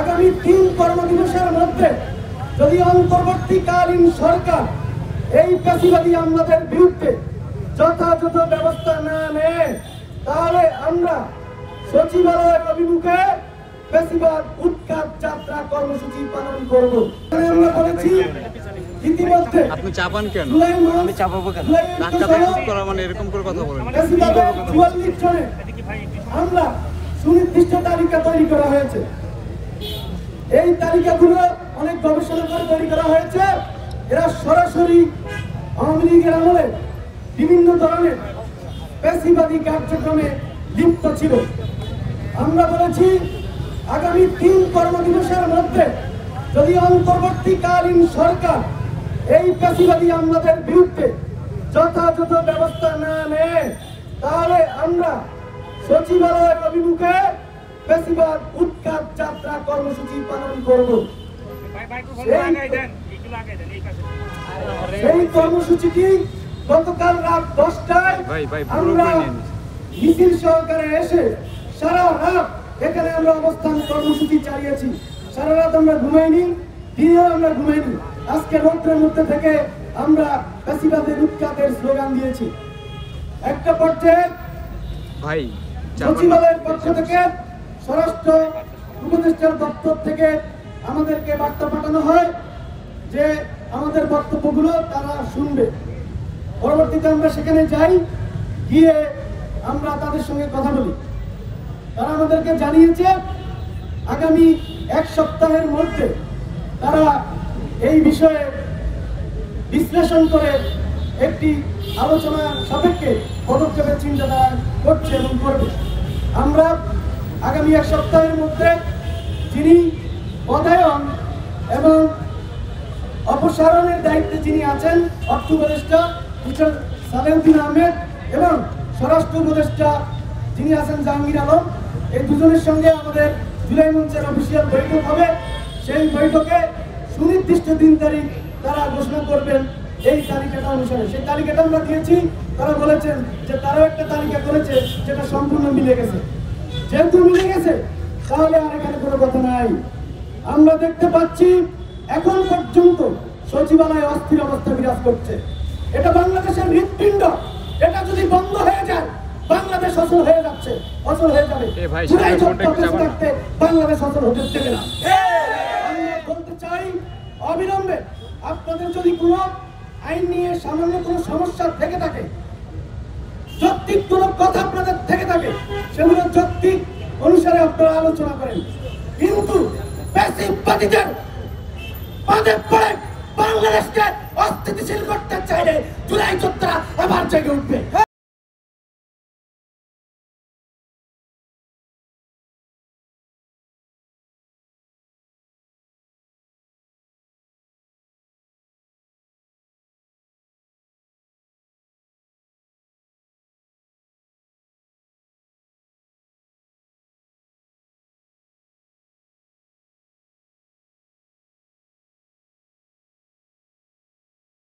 আগামী 3 কর্মদিবসের মধ্যে যদি অন্তর্বর্তীকালীন সরকার এই ফ্যাসিবাদী আমলাদের বিরুদ্ধে যথাযথ ব্যবস্থা না নেয় তাহলে আমরা সচিবালয়ের অভিমুখে ফ্যাসিবাদ উৎখাত যাত্রা কর্মসূচি পালন করব। আমরা বলেছি ইতিমধ্যে আপনি চাপান কেন? আমি চাপাবো কেন? ধাক্কা ধাক্কি করা মানে এরকম করে কথা বলেন। ফ্যাসিবাদের 44 জনের আমরা সুনির্দিষ্ট তালিকা তৈরি করা হয়েছে। এই তালিকাগুলো অনেক গবেষণা করে তৈরি করা হয়েছে। এরা সরাসরি আওয়ামী লীগের আমলে বিভিন্ন ধরনের ফ্যাসিবাদী কার্যক্রমে লিপ্ত ছিল। আমরা বলেছি আগামী 3 কর্মদিবসের মধ্যে যদি অন্তর্বর্তীকালীন সরকার এই ফ্যাসিবাদী আমলাদের বিরুদ্ধে যথাযথ ব্যবস্থা না নেয় তাহলে আমরা সচিবালয়ের অভিমুখে ফ্যাসিবাদ উৎখাত যাত্রা কর্মসূচি পালন করব। সেই কর্মসূচিটি গতকাল রাত 10টায় আমরা মিছিল সহকারে এসে সারা রাত এখানে আমরা অবস্থান কর্মসূচি চালিয়েছি। সারা রাত আমরা ঘুমাইনি, দিনেও আমরা ঘুমাইনি। আজকে রৌদ্রের মধ্যে থেকে আমরা ফ্যাসিবাদের উৎখাতের স্লোগান দিয়েছি। একটা পর্যায়ে সচিবালয়ের পক্ষ থেকে স্বরাষ্ট্র উপদেষ্টার দপ্তর থেকে আমাদেরকে বার্তা পাঠানো হয় যে আমাদের বক্তব্যগুলো তারা শুনবে। পরবর্তীতে আমরা সেখানে যাই, গিয়ে আমরা তাদের সঙ্গে কথা বলি। তারা আমাদেরকে জানিয়েছে আগামী 1 সপ্তাহের মধ্যে তারা এই বিষয়ে বিশ্লেষণ করে একটি আলোচনা সাপেক্ষে পদক্ষেপের চিন্তাধারা করছে এবং করবে। আমরা আগামী 1 সপ্তাহের মধ্যে যিনি পদায়ন এবং অপসারণের দায়িত্বে যিনি আছেন অর্থ উপদেষ্টা মিস্টার সালেউদ্দিন আহমেদ এবং স্বরাষ্ট্র উপদেষ্টা যিনি আছেন জাহাঙ্গীর আলম, এই দুজনের সঙ্গে আমাদের জুলাই মঞ্চের অফিসিয়াল বৈঠক হবে। সেই বৈঠকে সুনির্দিষ্ট দিন তারিখ তারা ঘোষণা করবেন এই তালিকাটা অনুসারে। সেই তালিকাটা আমরা দিয়েছি। তারা বলেছেন যে তারাও একটা তালিকা করেছে যেটা সম্পূর্ণ মিলে গেছে। যেহেতু মিলে গেছে তাহলে আর এখানে কোনো কথা নাই। আমরা দেখতে পাচ্ছি এখন পর্যন্ত সচিবালয়ে অস্থির অবস্থা বিরাজ করছে। এটা বাংলাদেশের হৃৎপিণ্ড। এটা যদি বন্ধ হয়ে যায় বাংলাদেশ অচল হয়ে যাচ্ছে, অচল হয়ে যাবে। বাংলাদেশ অচল হতে দেবে না। আমরা বলতে চাই অবিলম্বে আপনাদের যদি কোনো আইন নিয়ে সামান্য কোনো সমস্যা থেকে থাকে, যৌক্তিক কোনো কথা আপনাদের থেকে থাকে, সেগুলো যৌক্তিক অনুসারে আপনারা আলোচনা করেন। কিন্তু ফ্যাসিবাদীদের পাদে পড়ে বাংলাদেশকে অস্থিতিশীল করতে চাইলে জুলাই যোদ্ধারা আবার জেগে উঠবে।